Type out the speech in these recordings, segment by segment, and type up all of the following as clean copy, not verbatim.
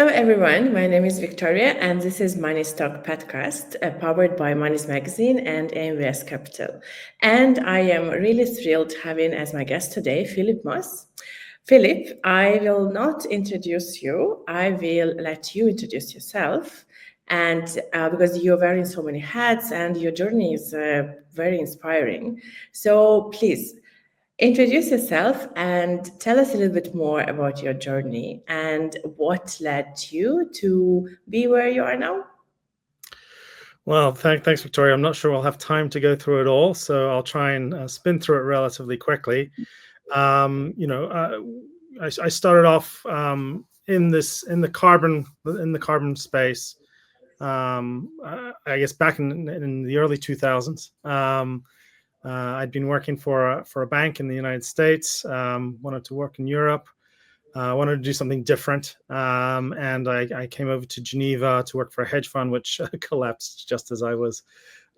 Hello, everyone. My name is Victoria, and this is Money Stock Podcast, powered by Money's Magazine and AMVS Capital. And I am really thrilled having as my guest today Philip Moss. Philip, I will not introduce you. I will let you introduce yourself. And because you're wearing so many hats and your journey is very inspiring. So please introduce yourself and tell us a little bit more about your journey and what led you to be where you are now. Well, thanks, Victoria. I'm not sure we'll have time to go through it all, so I'll try and spin through it relatively quickly. I started off in the carbon space. I guess back in the early 2000s. I'd been working for a bank in the United States. Wanted to work in Europe. Wanted to do something different, and I came over to Geneva to work for a hedge fund, which collapsed just as I was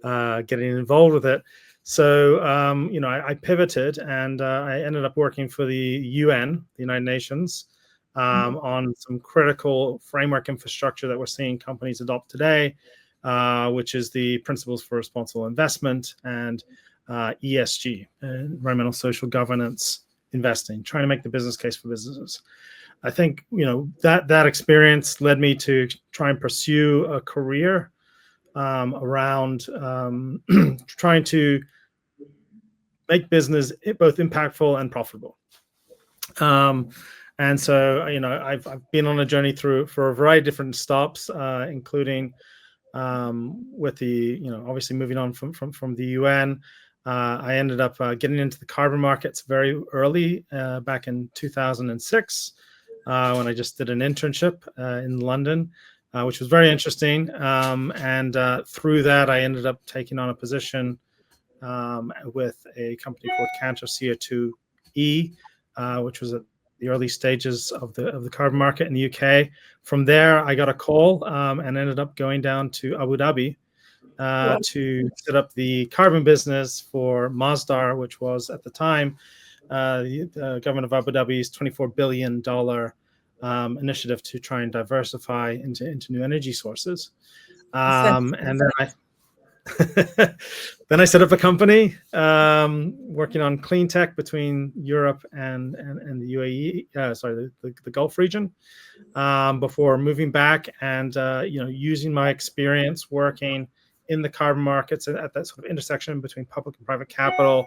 getting involved with it. So, I pivoted, and I ended up working for the UN, the United Nations, on some critical framework infrastructure that we're seeing companies adopt today, which is the Principles for Responsible Investment and ESG, environmental social governance investing, trying to make the business case for businesses. I think that experience led me to try and pursue a career around trying to make business both impactful and profitable. And so I've been on a journey for a variety of different stops, including with the obviously moving on from the UN. I ended up getting into the carbon markets very early, back in 2006, when I just did an internship in London, which was very interesting. And through that, I ended up taking on a position with a company called Cantor CO2E, which was at the early stages of the carbon market in the UK. From there, I got a call and ended up going down to Abu Dhabi to set up the carbon business for Masdar, which was at the time the government of Abu Dhabi's $24 billion initiative to try and diversify into new energy sources. And then I set up a company working on cleantech between Europe and the UAE, the Gulf region, before moving back and using my experience working in the carbon markets at that sort of intersection between public and private capital,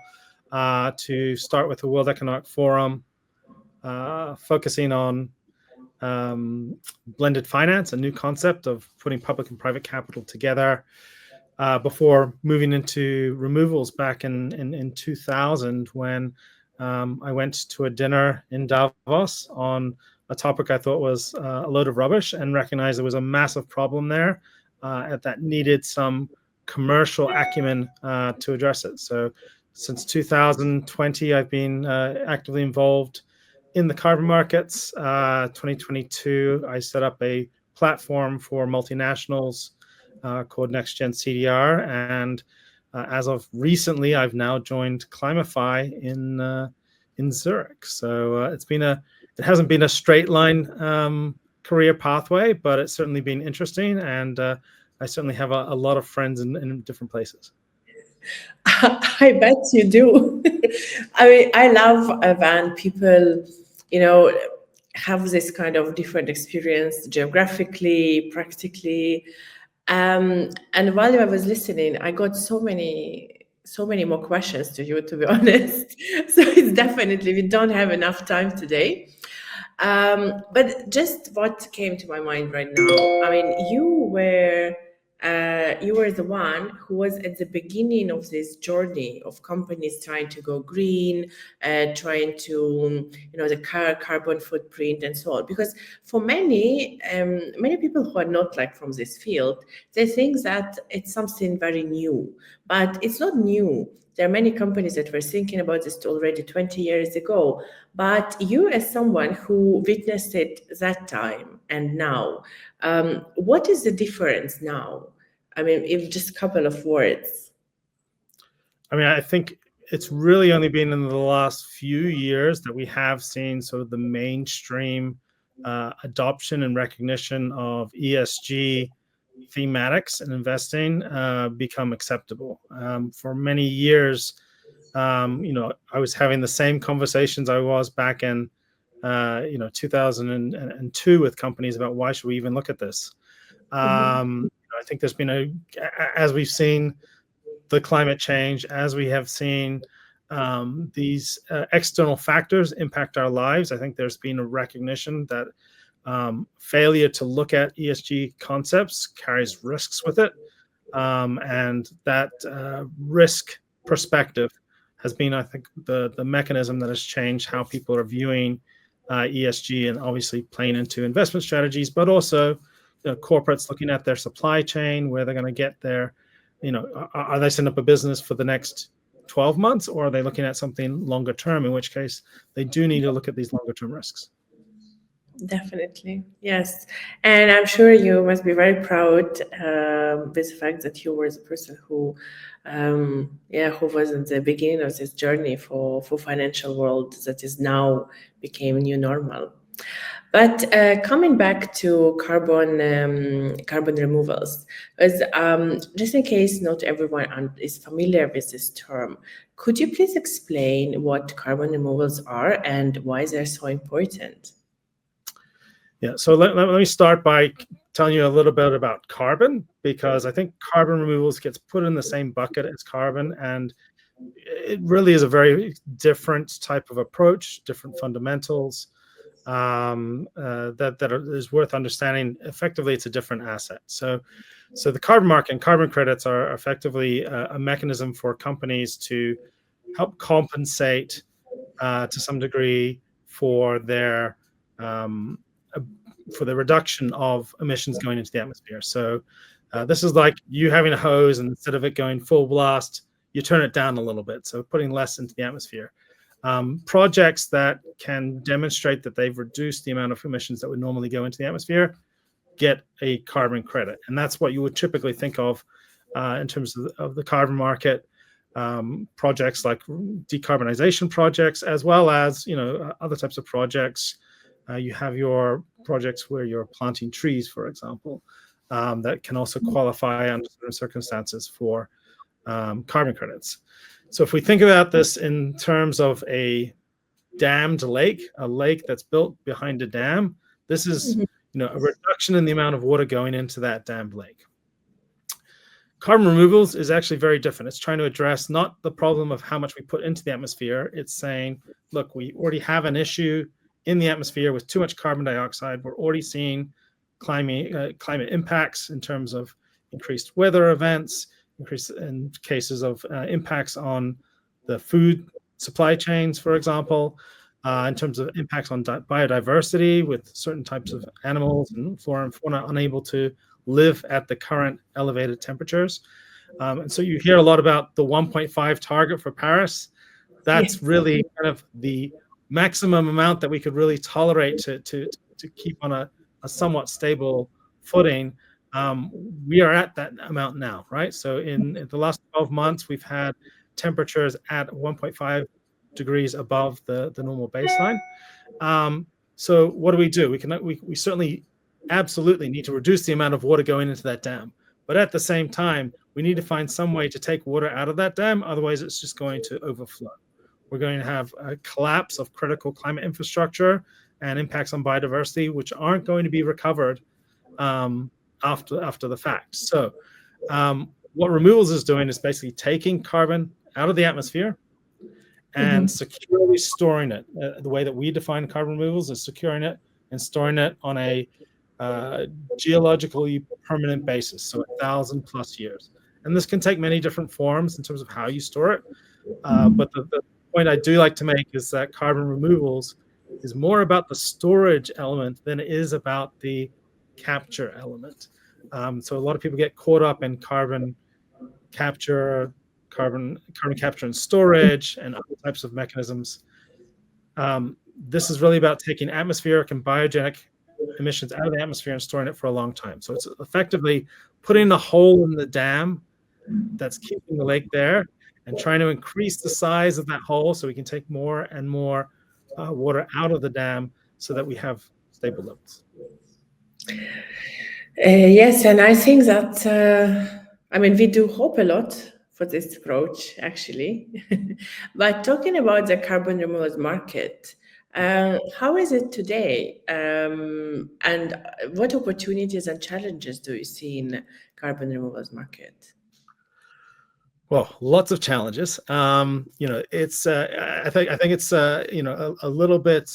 to start with the World Economic Forum, focusing on blended finance, a new concept of putting public and private capital together, before moving into removals back in 2000, when I went to a dinner in Davos on a topic I thought was a load of rubbish, and recognized there was a massive problem there that needed some commercial acumen to address it. So since 2020, I've been actively involved in the carbon markets. 2022, I set up a platform for multinationals called Next Gen CDR. And as of recently, I've now joined Climify in Zurich. So it hasn't been a straight line career pathway, but it's certainly been interesting. And I certainly have a lot of friends in different places. I bet you do. I mean, I love when people, have this kind of different experience geographically, practically. And while I was listening, I got so many more questions to you, to be honest. So it's definitely, we don't have enough time today. But just what came to my mind right now, I mean, you were the one who was at the beginning of this journey of companies trying to go green, trying to, the carbon footprint and so on. Because for many people who are not like from this field, they think that it's something very new, but it's not new. There are many companies that were thinking about this already 20 years ago. But you, as someone who witnessed it that time and now, what is the difference now? I mean, if just a couple of words. I mean, I think it's really only been in the last few years that we have seen sort of the mainstream adoption and recognition of ESG thematics and investing become acceptable. For many years, I was having the same conversations I was back in 2002 with companies about why should we even look at this. I think there's been as we've seen the climate change, as we have seen these external factors impact our lives, I think there's been a recognition that failure to look at ESG concepts carries risks with it. And that risk perspective has been, I think, the mechanism that has changed how people are viewing ESG, and obviously playing into investment strategies, but also corporates looking at their supply chain, where they're going to get their, are they setting up a business for the next 12 months, or are they looking at something longer term, in which case they do need to look at these longer term risks. Definitely, yes. And I'm sure you must be very proud with the fact that you were the person who, who was in the beginning of this journey for financial world that is now became new normal. But coming back to carbon removals, as just in case not everyone is familiar with this term, could you please explain what carbon removals are and why they're so important? Yeah, so let me start by telling you a little bit about carbon, because I think carbon removals gets put in the same bucket as carbon, and it really is a very different type of approach, different fundamentals is worth understanding. Effectively, it's a different asset. So the carbon market and carbon credits are effectively a mechanism for companies to help compensate to some degree for their reduction of emissions going into the atmosphere. So this is like you having a hose, and instead of it going full blast, you turn it down a little bit, so putting less into the atmosphere. Projects that can demonstrate that they've reduced the amount of emissions that would normally go into the atmosphere get a carbon credit, and that's what you would typically think of in terms of the carbon market. Projects like decarbonization projects, as well as other types of projects. You have your projects where you're planting trees, for example, that can also qualify under certain circumstances for carbon credits. So if we think about this in terms of a dammed lake, a lake that's built behind a dam, this is a reduction in the amount of water going into that dammed lake. Carbon removals is actually very different. It's trying to address not the problem of how much we put into the atmosphere. It's saying, look, we already have an issue in the atmosphere with too much carbon dioxide. We're already seeing climate impacts in terms of increased weather events, increase in cases of impacts on the food supply chains, for example, in terms of impacts on biodiversity, with certain types of animals and flora and fauna unable to live at the current elevated temperatures. And so you hear a lot about the 1.5 target for Paris. That's really kind of the maximum amount that we could really tolerate to keep on a somewhat stable footing. We are at that amount now, right? So in the last 12 months, we've had temperatures at 1.5 degrees above the normal baseline. So what do? We certainly absolutely need to reduce the amount of water going into that dam. But at the same time, we need to find some way to take water out of that dam. Otherwise, it's just going to overflow. We're going to have a collapse of critical climate infrastructure and impacts on biodiversity, which aren't going to be recovered after the fact. So what removals is doing is basically taking carbon out of the atmosphere and securely storing it. The way that we define carbon removals is securing it and storing it on a geologically permanent basis, so 1,000+ years. And this can take many different forms in terms of how you store it. But the point I do like to make is that carbon removals is more about the storage element than it is about the capture element. So a lot of people get caught up in carbon capture and storage and other types of mechanisms. This is really about taking atmospheric and biogenic emissions out of the atmosphere and storing it for a long time. So it's effectively putting a hole in the dam that's keeping the lake there and trying to increase the size of that hole so we can take more and more water out of the dam, so that we have stable levels. Yes, and I think that, I mean, we do hope a lot for this approach, actually. But talking about the carbon removals market, how is it today? And what opportunities and challenges do you see in carbon removals market? Well, lots of challenges. It's I think it's a little bit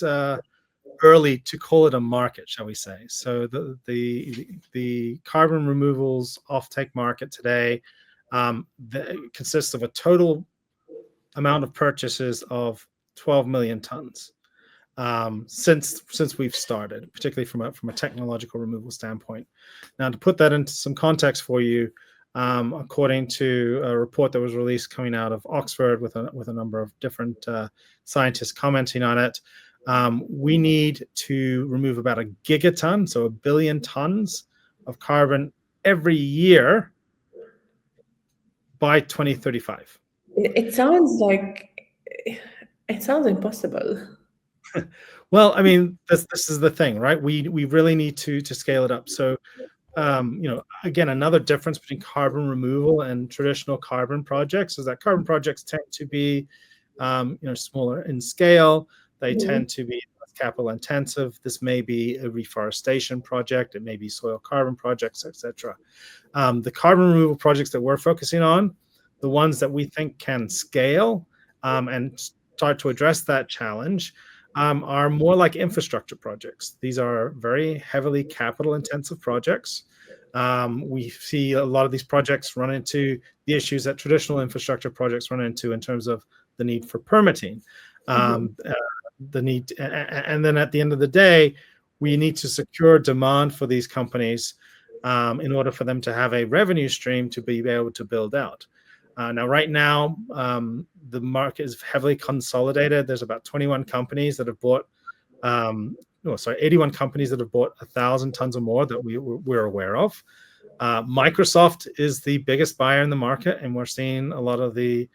early to call it a market, shall we say? So the carbon removals offtake market today consists of a total amount of purchases of 12 million tons since we've started, particularly from a technological removal standpoint. Now, to put that into some context for you, according to a report that was released coming out of Oxford with a number of different scientists commenting on it, we need to remove about a gigaton, so 1 billion tons of carbon every year by 2035. It sounds like it sounds impossible. Well, I mean, this is the thing, right? We really need to scale it up. So, again, another difference between carbon removal and traditional carbon projects is that carbon projects tend to be, smaller in scale. They tend to be less capital intensive. This may be a reforestation project. It may be soil carbon projects, etc. The carbon removal projects that we're focusing on, the ones that we think can scale and start to address that challenge, are more like infrastructure projects. These are very heavily capital intensive projects. We see a lot of these projects run into the issues that traditional infrastructure projects run into in terms of the need for permitting, the need, and then at the end of the day, we need to secure demand for these companies in order for them to have a revenue stream to be able to build out. Now, right now, the market is heavily consolidated. There's about 21 companies that have bought, 81 companies that have bought 1,000 tons or more that we're aware of. Microsoft is the biggest buyer in the market, and we're seeing a lot of the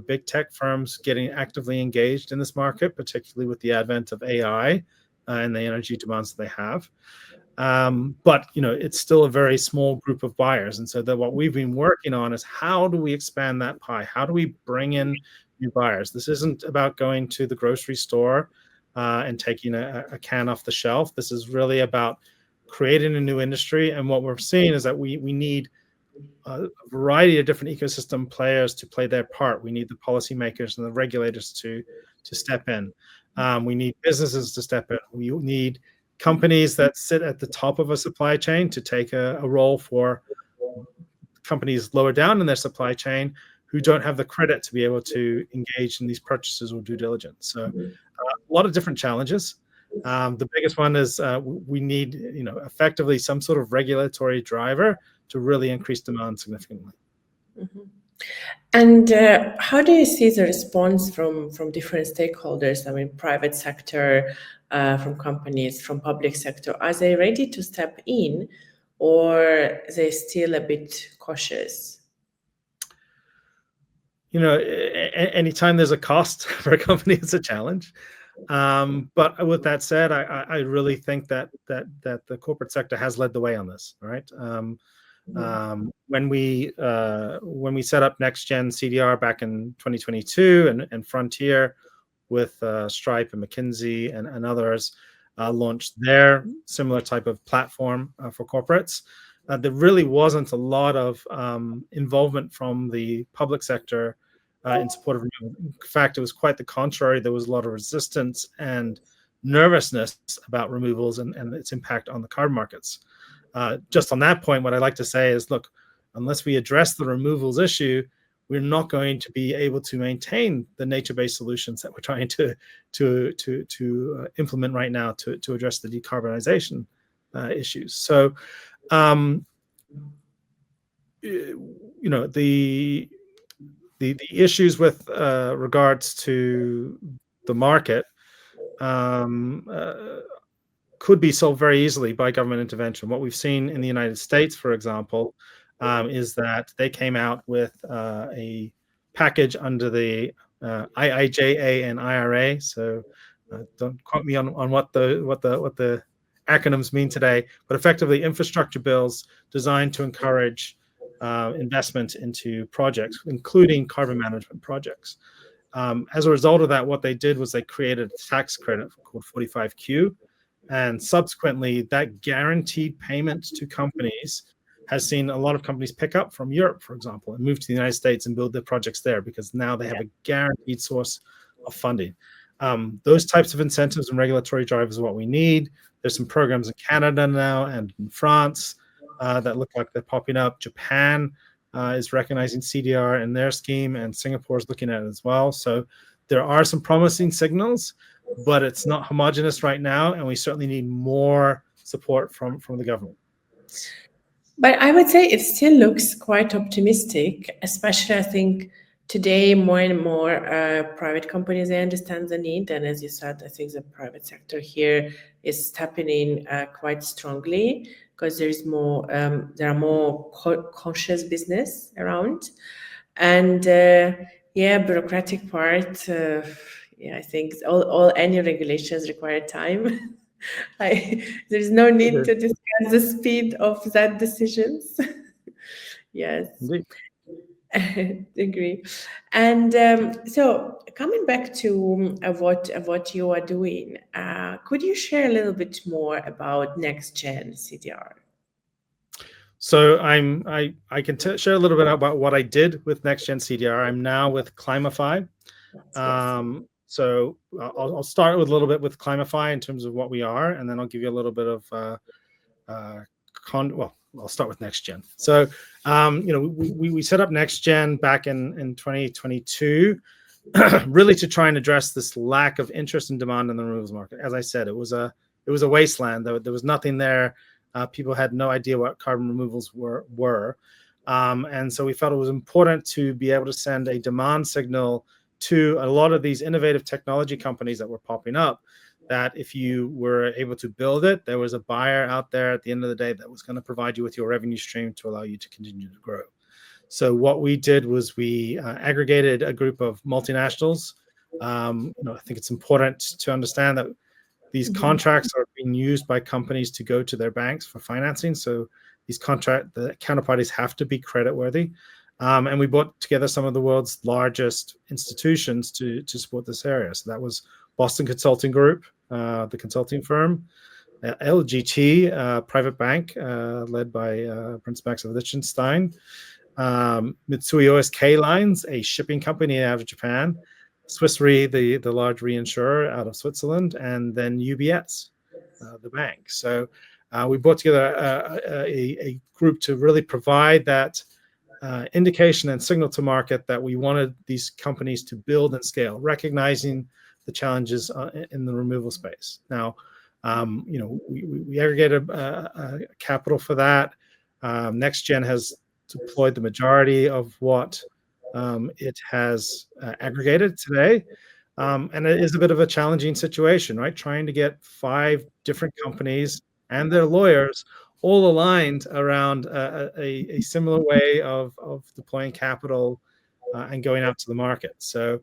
big tech firms getting actively engaged in this market, particularly with the advent of AI and the energy demands that they have. But it's still a very small group of buyers, and so what we've been working on is how do we expand that pie? How do we bring in new buyers? This isn't about going to the grocery store and taking a can off the shelf. This is really about creating a new industry, and what we're seeing is that we need a variety of different ecosystem players to play their part. We need the policymakers and the regulators to step in. We need businesses to step in. We need companies that sit at the top of a supply chain to take a role for companies lower down in their supply chain who don't have the credit to be able to engage in these purchases or due diligence. So a lot of different challenges. The biggest one is we need effectively some sort of regulatory driver to really increase demand significantly. Mm-hmm. And how do you see the response from different stakeholders? I mean, private sector, from companies, from public sector. Are they ready to step in, or they still a bit cautious? Anytime there's a cost for a company, it's a challenge. But with that said, I really think that the corporate sector has led the way on this. Right. When we set up Next Gen CDR back in 2022 and Frontier with Stripe and McKinsey and others launched their similar type of platform for corporates, there really wasn't a lot of involvement from the public sector in support of renewable. In fact, it was quite the contrary. There was a lot of resistance and nervousness about removals and its impact on the carbon markets. Just on that point, what I'd like to say is, look, unless we address the removals issue, we're not going to be able to maintain the nature-based solutions that we're trying to implement right now to address the decarbonization issues. So, the issues with regards to the market could be solved very easily by government intervention. What we've seen in the United States, for example, is that they came out with a package under the IIJA and IRA. So don't quote me on what the acronyms mean today, but effectively infrastructure bills designed to encourage investment into projects, including carbon management projects. As a result of that, what they did was they created a tax credit called 45Q, and subsequently that guaranteed payment to companies has seen a lot of companies pick up from Europe, for example, and move to the United States and build their projects there because now they have a guaranteed source of funding. Those types of incentives and regulatory drivers are what we need. There's some programs in Canada now and in France that look like they're popping up. Japan is recognizing CDR in their scheme, and Singapore is looking at it as well. So there are some promising signals, but it's not homogenous right now, and we certainly need more support from the government. But I would say it still looks quite optimistic, especially I think today more and more private companies, they understand the need. And as you said, I think the private sector here is stepping in quite strongly because there are more conscious business around. And bureaucratic part, I think all any regulations require time. There's no need to discuss the speed of that decisions. Yes. Indeed. Agree. And so coming back to what you are doing, could you share a little bit more about next gen CDR? So I can share a little bit about what I did with next gen CDR. I'm now with Climify. So I'll start with a little bit with Climify in terms of what we are, and then I'll give you a little bit of I'll start with next gen. So we set up next gen back in 2022, really to try and address this lack of interest and demand in the renewables market. As I said, it was a wasteland. There was nothing there. People had no idea what carbon removals were. And so we felt it was important to be able to send a demand signal to a lot of these innovative technology companies that were popping up, that if you were able to build it, there was a buyer out there at the end of the day that was going to provide you with your revenue stream to allow you to continue to grow. So what we did was we aggregated a group of multinationals. I think it's important to understand that these contracts are being used by companies to go to their banks for financing. So the counterparties have to be creditworthy. And we brought together some of the world's largest institutions to support this area. So that was Boston Consulting Group, the consulting firm, LGT, private bank led by Prince Max of Liechtenstein, Mitsui O.S.K. Lines, a shipping company out of Japan, Swiss Re, the large reinsurer out of Switzerland, and then UBS, the bank. So we brought together a group to really provide that indication and signal to market that we wanted these companies to build and scale, recognizing the challenges in the removal space. Now, we aggregated capital for that. NextGen has deployed the majority of what it has aggregated today. And it is a bit of a challenging situation, right? Trying to get 5 different companies and their lawyers all aligned around a similar way of deploying capital and going out to the market. So,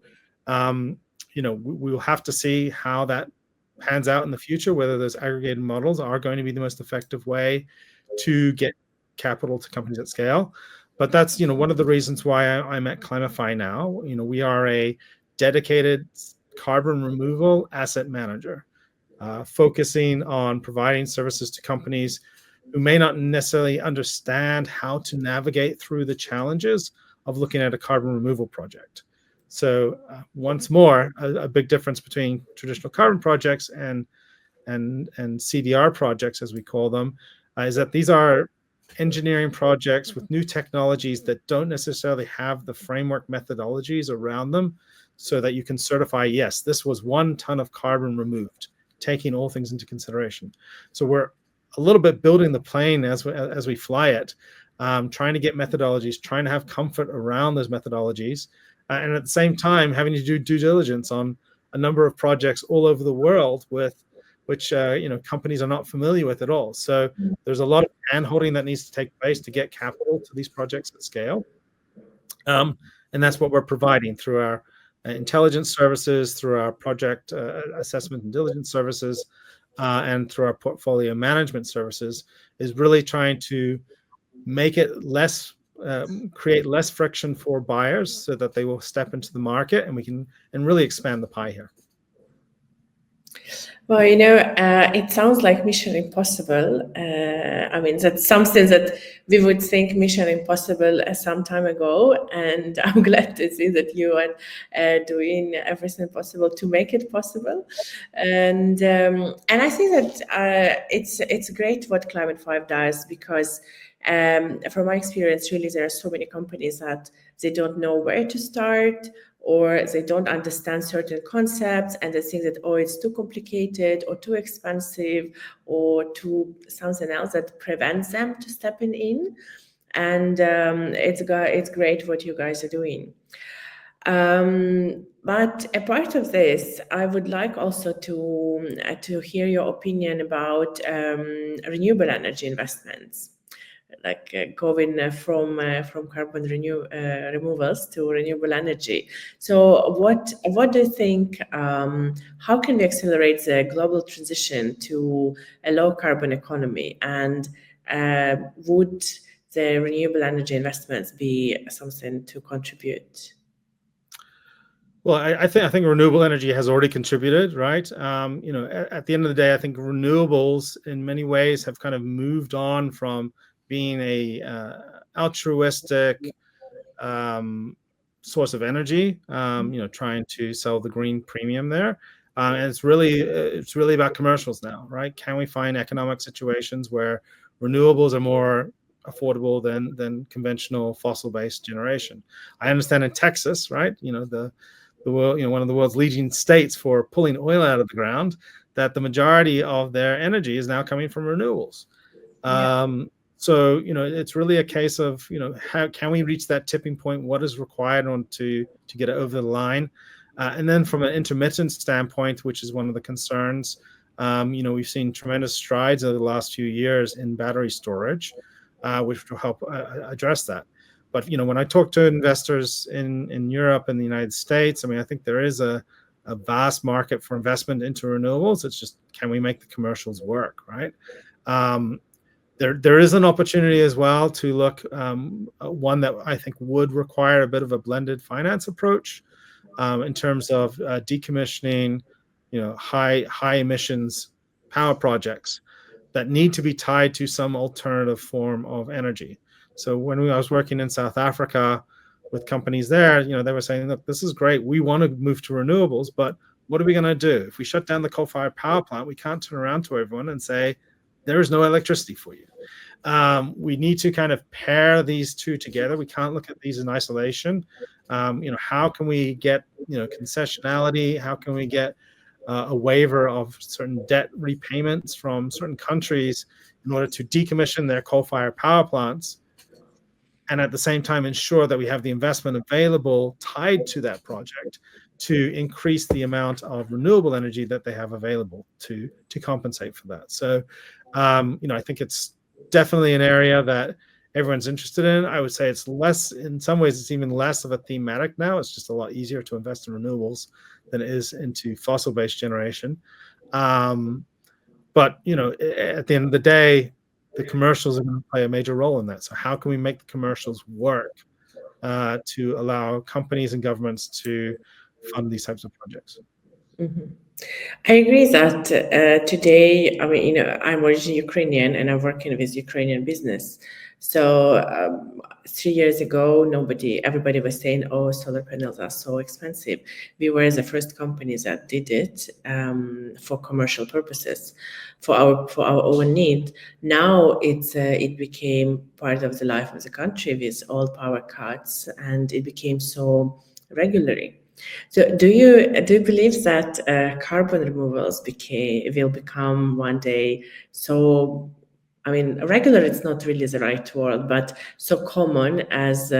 we will have to see how that pans out in the future, whether those aggregated models are going to be the most effective way to get capital to companies at scale. But that's, one of the reasons why I'm at Climify now. We are a dedicated carbon removal asset manager, focusing on providing services to companies who may not necessarily understand how to navigate through the challenges of looking at a carbon removal project. So once more, a big difference between traditional carbon projects and CDR projects, as we call them, is that these are engineering projects with new technologies that don't necessarily have the framework methodologies around them, so that you can certify, yes, this was 1 ton of carbon removed, taking all things into consideration. So we're a little bit building the plane as we fly it, trying to get methodologies, trying to have comfort around those methodologies, and at the same time having to do due diligence on a number of projects all over the world which companies are not familiar with at all. So there's a lot of hand-holding that needs to take place to get capital to these projects at scale. And that's what we're providing through our intelligence services, through our project assessment and diligence services, and through our portfolio management services, is really trying to make it less, create less friction for buyers so that they will step into the market, and we can really expand the pie here. Well, it sounds like Mission Impossible. I mean, that's something that we would think Mission Impossible some time ago, and I'm glad to see that you are doing everything possible to make it possible. And I think that it's great what Climate 5 does, because from my experience, really, there are so many companies that they don't know where to start, or they don't understand certain concepts, and they think that, oh, it's too complicated or too expensive or too something else that prevents them to stepping in. And it's great what you guys are doing. But a part of this, I would like also to hear your opinion about renewable energy investments, like going from carbon removals to renewable energy. So what do you think? How can we accelerate the global transition to a low carbon economy? And would the renewable energy investments be something to contribute? Well, I think renewable energy has already contributed, right? At the end of the day, I think renewables in many ways have kind of moved on from being a altruistic source of energy, trying to sell the green premium there. And it's really about commercials now, right? Can we find economic situations where renewables are more affordable than conventional fossil-based generation? I understand in Texas, right? The world, one of the world's leading states for pulling oil out of the ground, that the majority of their energy is now coming from renewables. Yeah. So, it's really a case of, how can we reach that tipping point? What is required to get it over the line? And then from an intermittent standpoint, which is one of the concerns, we've seen tremendous strides over the last few years in battery storage, which will help address that. But, when I talk to investors in Europe and the United States, I mean, I think there is a vast market for investment into renewables. It's just, can we make the commercials work, right? There is an opportunity as well to look, one that I think would require a bit of a blended finance approach, in terms of decommissioning, high emissions power projects that need to be tied to some alternative form of energy. So when I was working in South Africa with companies there, they were saying, look, this is great. We want to move to renewables, but what are we going to do? If we shut down the coal-fired power plant, we can't turn around to everyone and say, there is no electricity for you. We need to kind of pair these two together. We can't look at these in isolation. How can we get, concessionality? How can we get a waiver of certain debt repayments from certain countries in order to decommission their coal-fired power plants, and at the same time ensure that we have the investment available tied to that project to increase the amount of renewable energy that they have available to compensate for that. So, I think it's definitely an area that everyone's interested in. I would say it's less, in some ways, it's even less of a thematic now. It's just a lot easier to invest in renewables than it is into fossil-based generation. But, at the end of the day, the commercials are going to play a major role in that. So how can we make the commercials work to allow companies and governments to fund these types of projects? Mm-hmm. I agree that today, I mean, I'm originally Ukrainian and I'm working with Ukrainian business. So 3 years ago, everybody was saying, oh, solar panels are so expensive. We were the first company that did it for commercial purposes, for our own need. Now it became part of the life of the country with all power cuts, and it became so regularly. So, do you believe that carbon removals will become one day so? I mean, regular is not really the right word, but so common as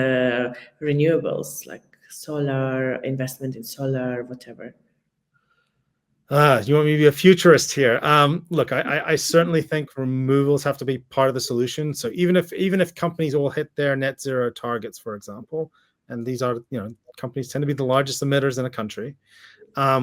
renewables, like solar, investment in solar, whatever. You want me to be a futurist here? Look, I certainly think removals have to be part of the solution. So even if companies all hit their net zero targets, for example, and these are, companies tend to be the largest emitters in a country,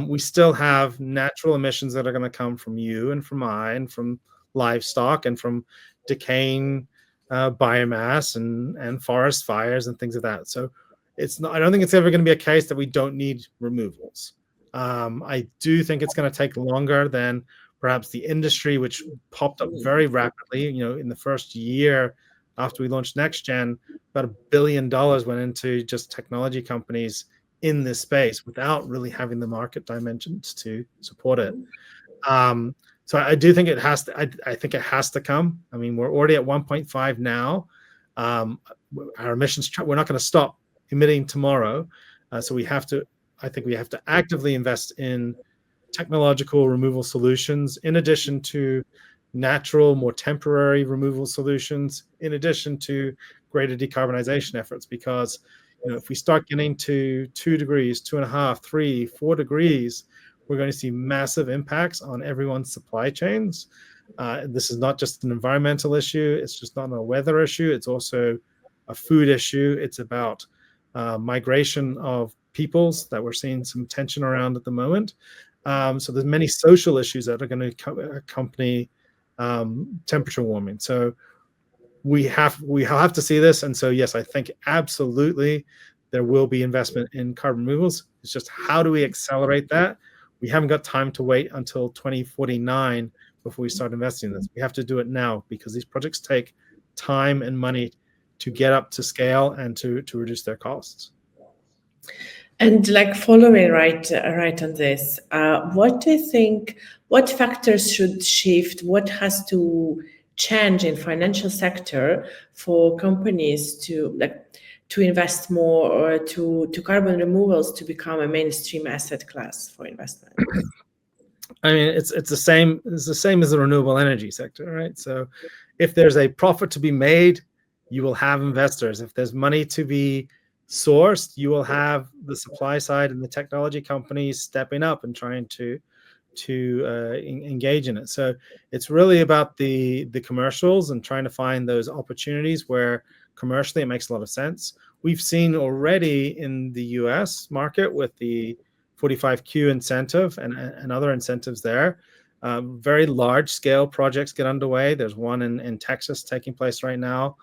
We still have natural emissions that are going to come from you and from I and from livestock and from decaying biomass and forest fires and things like that. So it's not, I don't think it's ever going to be a case that we don't need removals. I do think it's going to take longer than perhaps the industry, which popped up very rapidly. In the first year after we launched NextGen, about $1 billion went into just technology companies in this space without really having the market dimensions to support it. So I do think it has to. I think it has to come. I mean, we're already at 1.5 now. Our emissions, we're not going to stop emitting tomorrow. So we have to. I think we have to actively invest in technological removal solutions, in addition to natural, more temporary removal solutions, in addition to greater decarbonization efforts. Because if we start getting to 2 degrees, 2.5, 3, 4 degrees, we're going to see massive impacts on everyone's supply chains. This is not just an environmental issue. It's just not a weather issue. It's also a food issue. It's about migration of peoples that we're seeing some tension around at the moment. So there's many social issues that are going to accompany temperature warming. So we have to see this. And so, yes, I think absolutely there will be investment in carbon removals. It's just how do we accelerate that? We haven't got time to wait until 2049 before we start investing in this. We have to do it now because these projects take time and money to get up to scale and to reduce their costs. And like following right on this, what do you think? What factors should shift? What has to change in financial sector for companies to invest more or to carbon removals to become a mainstream asset class for investment? I mean, it's the same. It's the same as the renewable energy sector, right? So, if there's a profit to be made, you will have investors. If there's money to be sourced, you will have the supply side and the technology companies stepping up and trying to engage in it. So it's really about the commercials and trying to find those opportunities where commercially it makes a lot of sense. We've seen already in the US market with the 45Q incentive and other incentives there, very large scale projects get underway. There's one in Texas taking place right now,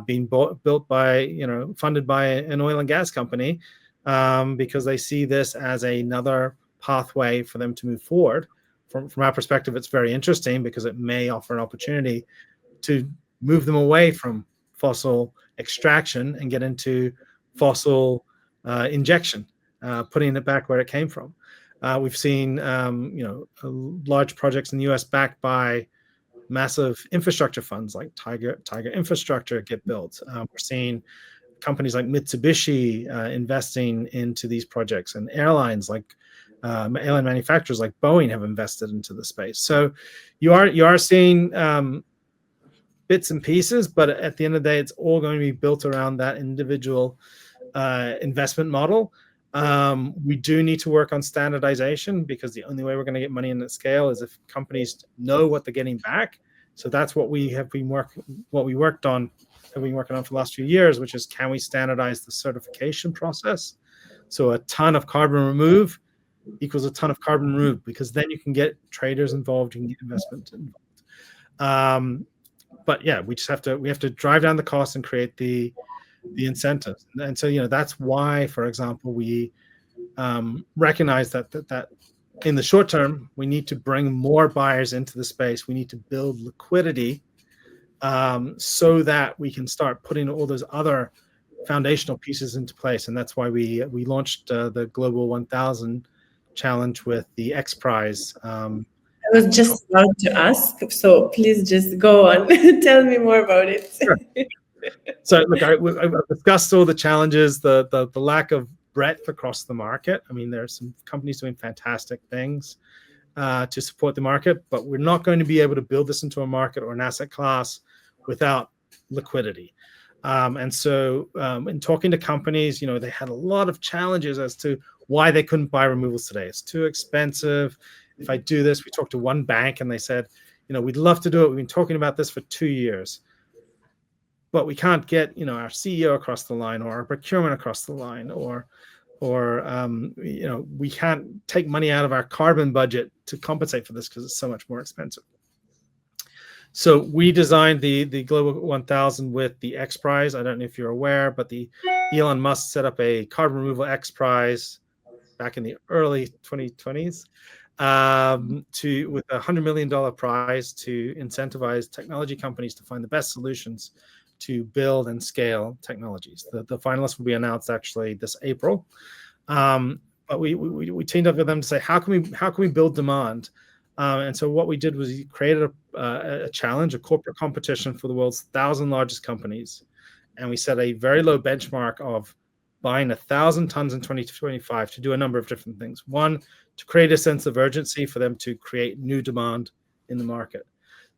being built by, funded by an oil and gas company, because they see this as another pathway for them to move forward. From our perspective, it's very interesting because it may offer an opportunity to move them away from fossil extraction and get into fossil injection, putting it back where it came from. We've seen, large projects in the US backed by massive infrastructure funds like Tiger Infrastructure get built. We're seeing companies like Mitsubishi investing into these projects, and airlines like airline manufacturers like Boeing have invested into the space. So you are seeing bits and pieces, but at the end of the day, it's all going to be built around that individual investment model. We do need to work on standardization because the only way we're going to get money in at scale is if companies know what they're getting back. So that's what we have been working on for the last few years, which is, can we standardize the certification process? So a ton of carbon remove equals a ton of carbon removed, because then you can get traders involved, you can get investment involved. But yeah, we have to drive down the cost and create the incentives. And so, that's why, for example, we recognize that in the short term, we need to bring more buyers into the space. We need to build liquidity so that we can start putting all those other foundational pieces into place. And that's why we launched the Global 1000 challenge with the X Prize. I was just about to ask, so please just go on. Tell me more about it. Sure. So look, I've discussed all the challenges, the lack of breadth across the market. I mean, there are some companies doing fantastic things to support the market, but we're not going to be able to build this into a market or an asset class without liquidity. And so in talking to companies, they had a lot of challenges as to why they couldn't buy removals today. It's too expensive. If I do this, we talked to one bank and they said, we'd love to do it. We've been talking about this for 2 years, but we can't get, our CEO across the line or our procurement across the line, or or we can't take money out of our carbon budget to compensate for this because it's so much more expensive. So we designed the Global 1000 with the X Prize. I don't know if you're aware, but the Elon Musk set up a carbon removal X Prize back in the early 2020s with a $100 million prize to incentivize technology companies to find the best solutions to build and scale technologies. The finalists will be announced actually this April. But we teamed up with them to say, how can we build demand? And so what we did was we created a challenge, a corporate competition for the world's 1,000 largest companies. And we set a very low benchmark of buying 1,000 tons in 2025 to do a number of different things. One, to create a sense of urgency for them to create new demand in the market.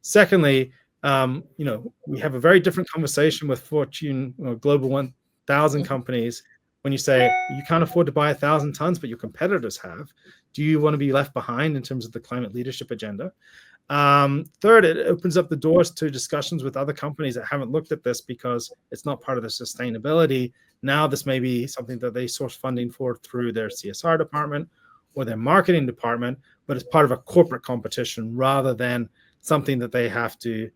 Secondly, we have a very different conversation with Fortune Global 1,000 companies. When you say you can't afford to buy 1,000 tons, but your competitors have, do you want to be left behind in terms of the climate leadership agenda? Third, it opens up the doors to discussions with other companies that haven't looked at this because it's not part of their sustainability. Now this may be something that they source funding for through their CSR department or their marketing department, but it's part of a corporate competition rather than something that they have to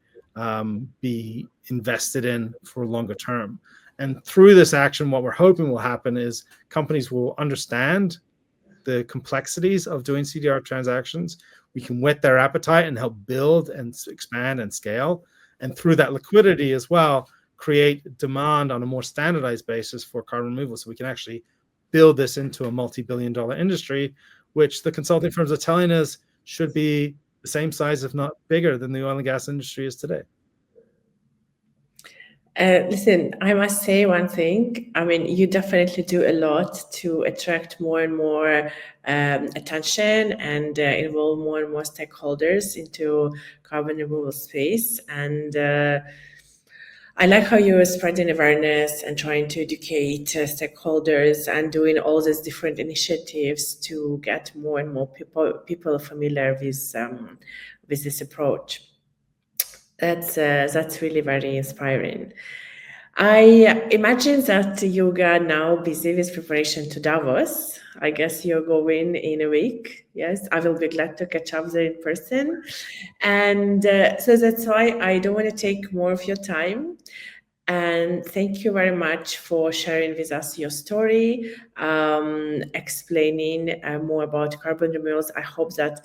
be invested in for longer term. And through this action, what we're hoping will happen is companies will understand the complexities of doing CDR transactions. We can whet their appetite and help build and expand and scale. And through that liquidity as well, create demand on a more standardized basis for carbon removal. So we can actually build this into a multi-billion-dollar industry, which the consulting firms are telling us should be the same size, if not bigger, than the oil and gas industry is today. Listen, I must say one thing. I mean, you definitely do a lot to attract more and more attention and involve more and more stakeholders into carbon removal space. And I like how you're spreading awareness and trying to educate stakeholders and doing all these different initiatives to get more and more people familiar with this approach. That's really very inspiring. I imagine that you are now busy with preparation to Davos. I guess you're going in a week. Yes, I will be glad to catch up there in person. And so that's why I don't want to take more of your time. And thank you very much for sharing with us your story, explaining more about carbon removals. I hope that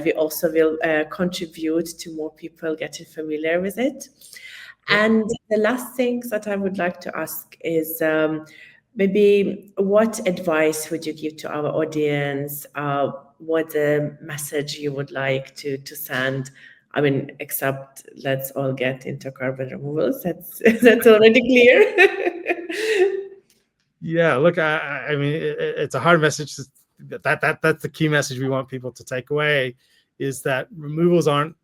we also will contribute to more people getting familiar with it. And the last thing that I would like to ask is maybe what advice would you give to our audience? What the message you would like to send? I mean, except let's all get into carbon removals. That's already clear. Yeah, look, I mean, it's a hard message. That's the key message we want people to take away, is that removals aren't,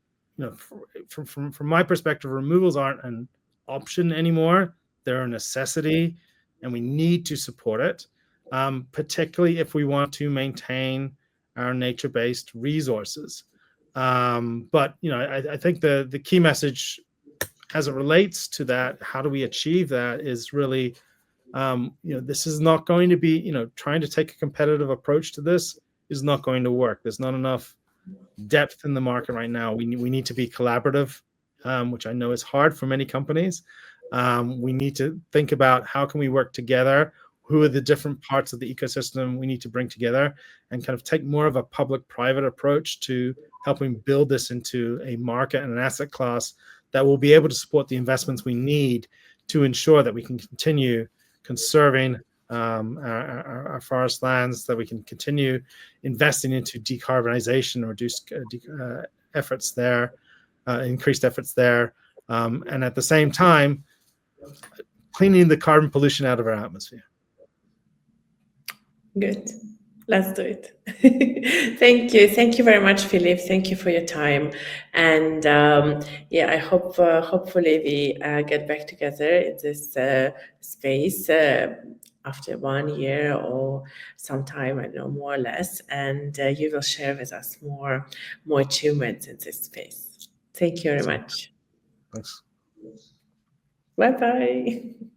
from my perspective, removals aren't an option anymore. They're a necessity, and we need to support it, particularly if we want to maintain our nature-based resources. But I think the key message as it relates to that, how do we achieve that, is really, this is not going to be, trying to take a competitive approach to this is not going to work. There's not enough depth in the market right now. We need to be collaborative, which I know is hard for many companies. We need to think about how can we work together, who are the different parts of the ecosystem we need to bring together, and kind of take more of a public-private approach to helping build this into a market and an asset class that will be able to support the investments we need to ensure that we can continue conserving our forest lands, that we can continue investing into decarbonization, reduce efforts there, increased efforts there, and at the same time, cleaning the carbon pollution out of our atmosphere. Good. Let's do it. Thank you. Thank you very much, Philip. Thank you for your time. And I hope hopefully we get back together in this space after 1 year or sometime, I don't know, more or less. And you will share with us more achievements in this space. Thank you very much. Thanks. Bye-bye.